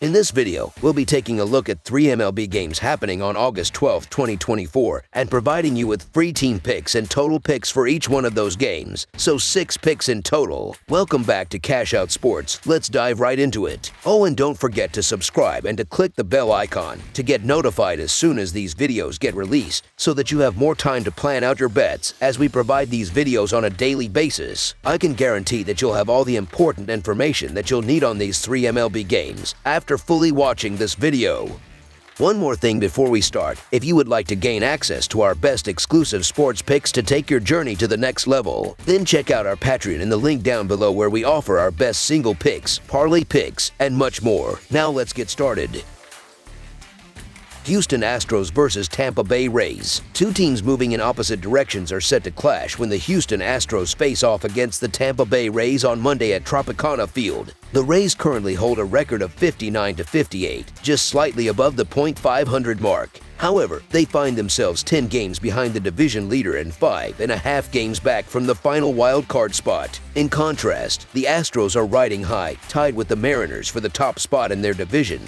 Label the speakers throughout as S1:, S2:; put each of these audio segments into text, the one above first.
S1: In this video, we'll be taking a look at 3 MLB games happening on August 12, 2024, and providing you with free team picks and total picks for each one of those games, so 6 picks in total. Welcome back to Cash Out Sports. Let's dive right into it. Oh, and don't forget to subscribe and to click the bell icon to get notified as soon as these videos get released, so that you have more time to plan out your bets as we provide these videos on a daily basis. I can guarantee that you'll have all the important information that you'll need on these 3 MLB games after fully watching this video. One more thing before we start, if you would like to gain access to our best exclusive sports picks to take your journey to the next level, then check out our Patreon in the link down below where we offer our best single picks, parlay picks, and much more. Now let's get started. Houston Astros versus Tampa Bay Rays. Two teams moving in opposite directions are set to clash when the Houston Astros face off against the Tampa Bay Rays on Monday at Tropicana Field. The Rays currently hold a record of 59-58, just slightly above the .500 mark. However, they find themselves 10 games behind the division leader and 5.5 games back from the final wild card spot. In contrast, the Astros are riding high, tied with the Mariners for the top spot in their division.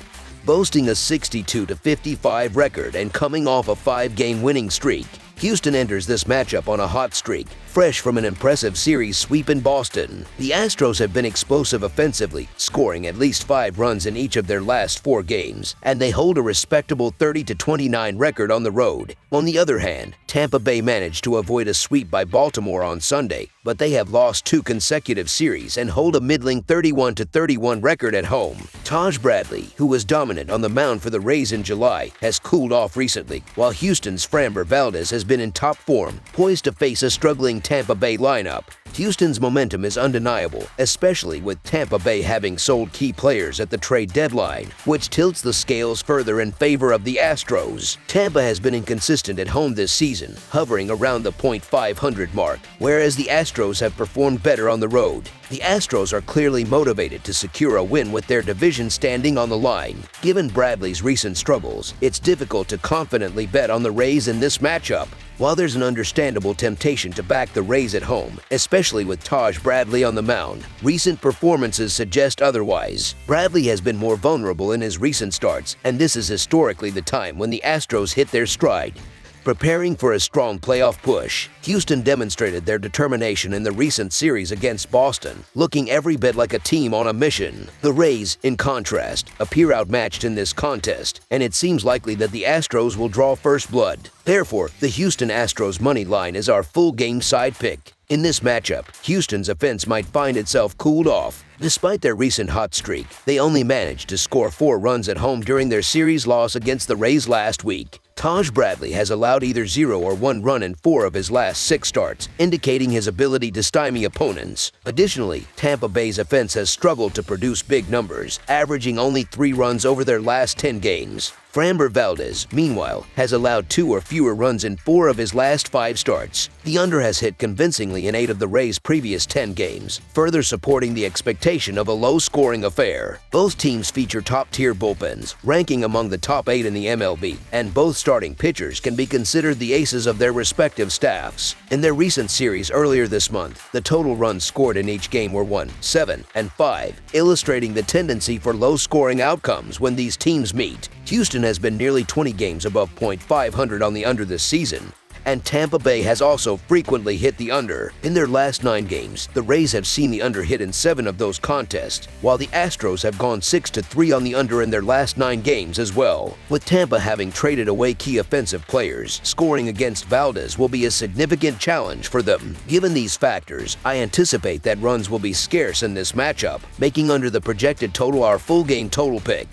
S1: Boasting a 62-55 record and coming off a 5-game winning streak, Houston enters this matchup on a hot streak, fresh from an impressive series sweep in Boston. The Astros have been explosive offensively, scoring at least 5 runs in each of their last 4 games, and they hold a respectable 30-29 record on the road. On the other hand, Tampa Bay managed to avoid a sweep by Baltimore on Sunday, but they have lost 2 consecutive series and hold a middling 31-31 record at home. Taj Bradley, who was dominant on the mound for the Rays in July, has cooled off recently, while Houston's Framber Valdez has been in top form, poised to face a struggling Tampa Bay lineup. Houston's momentum is undeniable, especially with Tampa Bay having sold key players at the trade deadline, which tilts the scales further in favor of the Astros. Tampa has been inconsistent at home this season, hovering around the .500 mark, whereas the Astros have performed better on the road. The Astros are clearly motivated to secure a win with their division standing on the line. Given Bradley's recent struggles, it's difficult to confidently bet on the Rays in this matchup. While there's an understandable temptation to back the Rays at home, especially with Taj Bradley on the mound, recent performances suggest otherwise. Bradley has been more vulnerable in his recent starts, and this is historically the time when the Astros hit their stride. Preparing for a strong playoff push, Houston demonstrated their determination in the recent series against Boston, looking every bit like a team on a mission. The Rays, in contrast, appear outmatched in this contest, and it seems likely that the Astros will draw first blood. Therefore, the Houston Astros money line is our full game side pick. In this matchup, Houston's offense might find itself cooled off. Despite their recent hot streak, they only managed to score 4 runs at home during their series loss against the Rays last week. Taj Bradley has allowed either 0 or 1 run in 4 of his last 6 starts, indicating his ability to stymie opponents. Additionally, Tampa Bay's offense has struggled to produce big numbers, averaging only 3 runs over their last 10 games. Framber Valdez, meanwhile, has allowed 2 or fewer runs in 4 of his last 5 starts. The under has hit convincingly in 8 of the Rays' previous 10 games, further supporting the expectation of a low-scoring affair. Both teams feature top-tier bullpens, ranking among the top 8 in the MLB, and both starting pitchers can be considered the aces of their respective staffs. In their recent series earlier this month, the total runs scored in each game were 1, 7, and 5, illustrating the tendency for low-scoring outcomes when these teams meet. Houston has been nearly 20 games above .500 on the under this season, and Tampa Bay has also frequently hit the under. In their last 9 games, the Rays have seen the under hit in 7 of those contests, while the Astros have gone 6-3 on the under in their last 9 games as well. With Tampa having traded away key offensive players, scoring against Valdez will be a significant challenge for them. Given these factors, I anticipate that runs will be scarce in this matchup, making under the projected total our full game total pick.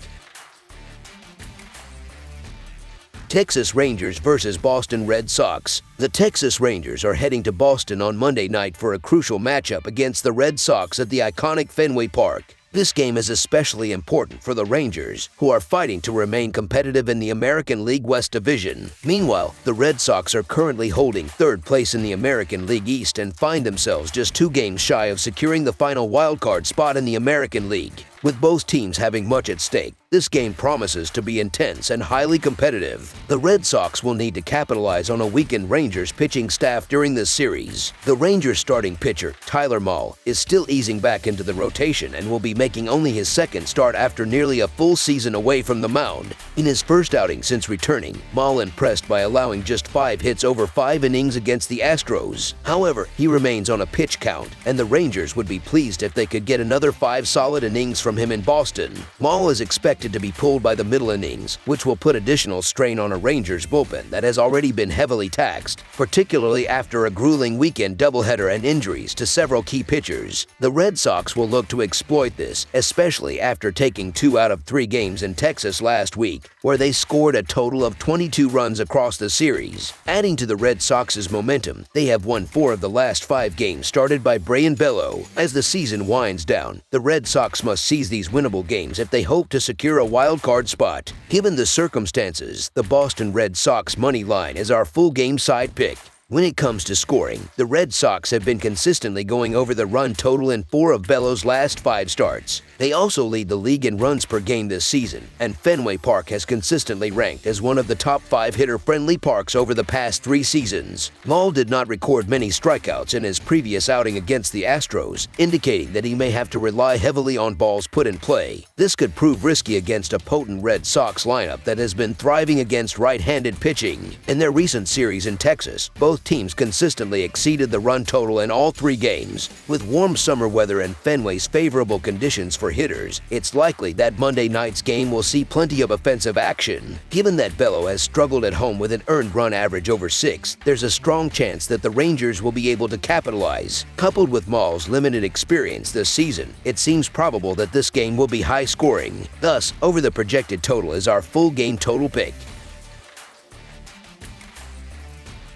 S1: Texas Rangers versus Boston Red Sox. The Texas Rangers are heading to Boston on Monday night for a crucial matchup against the Red Sox at the iconic Fenway Park. This game is especially important for the Rangers, who are fighting to remain competitive in the American League West Division. Meanwhile, the Red Sox are currently holding 3rd place in the American League East and find themselves just 2 games shy of securing the final wildcard spot in the American League. With both teams having much at stake, this game promises to be intense and highly competitive. The Red Sox will need to capitalize on a weakened Rangers pitching staff during this series. The Rangers starting pitcher, Tyler Mahle, is still easing back into the rotation and will be making only his second start after nearly a full season away from the mound. In his first outing since returning, Mahle impressed by allowing just 5 hits over 5 innings against the Astros. However, he remains on a pitch count, and the Rangers would be pleased if they could get another 5 solid innings from him in Boston. Mahle is expected to be pulled by the middle innings, which will put additional strain on a Rangers bullpen that has already been heavily taxed, particularly after a grueling weekend doubleheader and injuries to several key pitchers. The Red Sox will look to exploit this, especially after taking 2 out of 3 games in Texas last week, where they scored a total of 22 runs across the series. Adding to the Red Sox's momentum, they have won 4 of the last 5 games started by Brayan Bello. As the season winds down, the Red Sox must seize these winnable games if they hope to secure a wild card spot. Given the circumstances, the Boston Red Sox money line is our full game side pick. When it comes to scoring, the Red Sox have been consistently going over the run total in 4 of Bello's last 5 starts. They also lead the league in runs per game this season, and Fenway Park has consistently ranked as one of the top 5 hitter-friendly parks over the past 3 seasons. Mahle did not record many strikeouts in his previous outing against the Astros, indicating that he may have to rely heavily on balls put in play. This could prove risky against a potent Red Sox lineup that has been thriving against right-handed pitching. In their recent series in Texas, both teams consistently exceeded the run total in all 3 games. With warm summer weather and Fenway's favorable conditions for hitters, it's likely that Monday night's game will see plenty of offensive action. Given that Bello has struggled at home with an earned run average over 6, there's a strong chance that the Rangers will be able to capitalize. Coupled with Mahle's limited experience this season, it seems probable that this game will be high scoring. Thus, over the projected total is our full game total pick.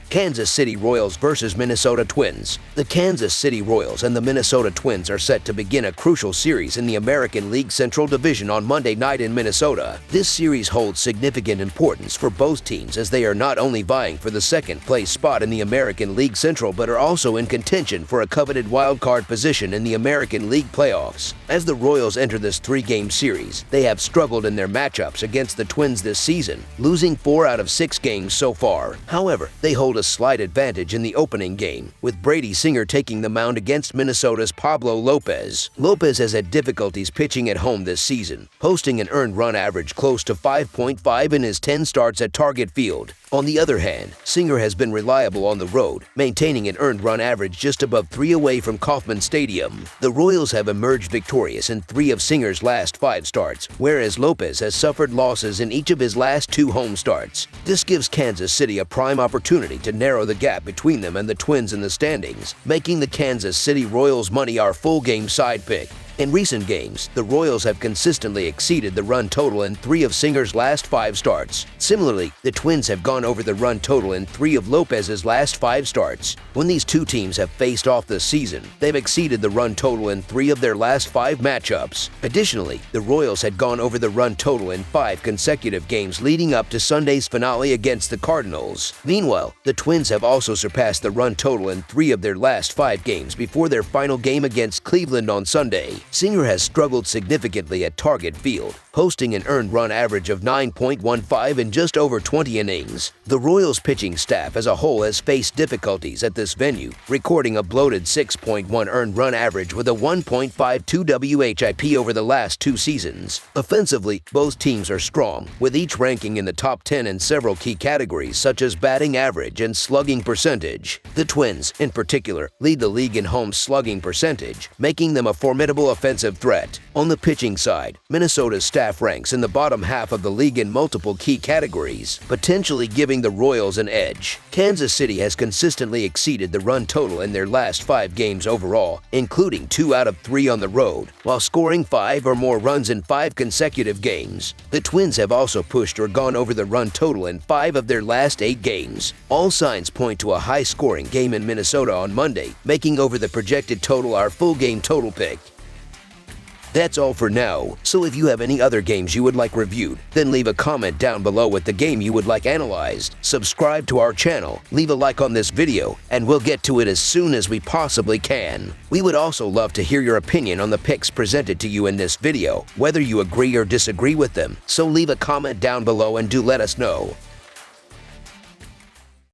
S1: Kansas City Royals versus Minnesota Twins. The Kansas City Royals and the Minnesota Twins are set to begin a crucial series in the American League Central Division on Monday night in Minnesota. This series holds significant importance for both teams as they are not only vying for the second-place spot in the American League Central but are also in contention for a coveted wild-card position in the American League playoffs. As the Royals enter this 3-game series, they have struggled in their matchups against the Twins this season, losing 4 out of 6 games so far. However, they hold a slight advantage in the opening game, with Brady Singer taking the mound against Minnesota's Pablo Lopez. Lopez has had difficulties pitching at home this season, posting an earned run average close to 5.5 in his 10 starts at Target Field. On the other hand, Singer has been reliable on the road, maintaining an earned run average just above 3 away from Kauffman Stadium. The Royals have emerged victorious in 3 of Singer's last 5 starts, whereas Lopez has suffered losses in each of his last 2 home starts. This gives Kansas City a prime opportunity to narrow the gap between them and the Twins in the standings, making the Kansas City Royals money our full game side pick. In recent games, the Royals have consistently exceeded the run total in 3 of Singer's last 5 starts. Similarly, the Twins have gone over the run total in 3 of Lopez's last 5 starts. When these 2 teams have faced off this season, they've exceeded the run total in 3 of their last 5 matchups. Additionally, the Royals had gone over the run total in 5 consecutive games leading up to Sunday's finale against the Cardinals. Meanwhile, the Twins have also surpassed the run total in 3 of their last 5 games before their final game against Cleveland on Sunday. Singer has struggled significantly at Target Field, posting an earned run average of 9.15 in just over 20 innings. The Royals pitching staff as a whole has faced difficulties at this venue, recording a bloated 6.1 earned run average with a 1.52 WHIP over the last 2 seasons. Offensively, both teams are strong, with each ranking in the top 10 in several key categories such as batting average and slugging percentage. The Twins, in particular, lead the league in home slugging percentage, making them a formidable offensive threat. On the pitching side, Minnesota's staff ranks in the bottom half of the league in multiple key categories, potentially giving the Royals an edge. Kansas City has consistently exceeded the run total in their last 5 games overall, including 2 out of 3 on the road, while scoring 5 or more runs in 5 consecutive games. The Twins have also pushed or gone over the run total in 5 of their last 8 games. All signs point to a high-scoring game in Minnesota on Monday, making over the projected total our full game total pick. That's all for now, so if you have any other games you would like reviewed, then leave a comment down below with the game you would like analyzed. Subscribe to our channel, leave a like on this video, and we'll get to it as soon as we possibly can. We would also love to hear your opinion on the picks presented to you in this video, whether you agree or disagree with them, so leave a comment down below and do let us know.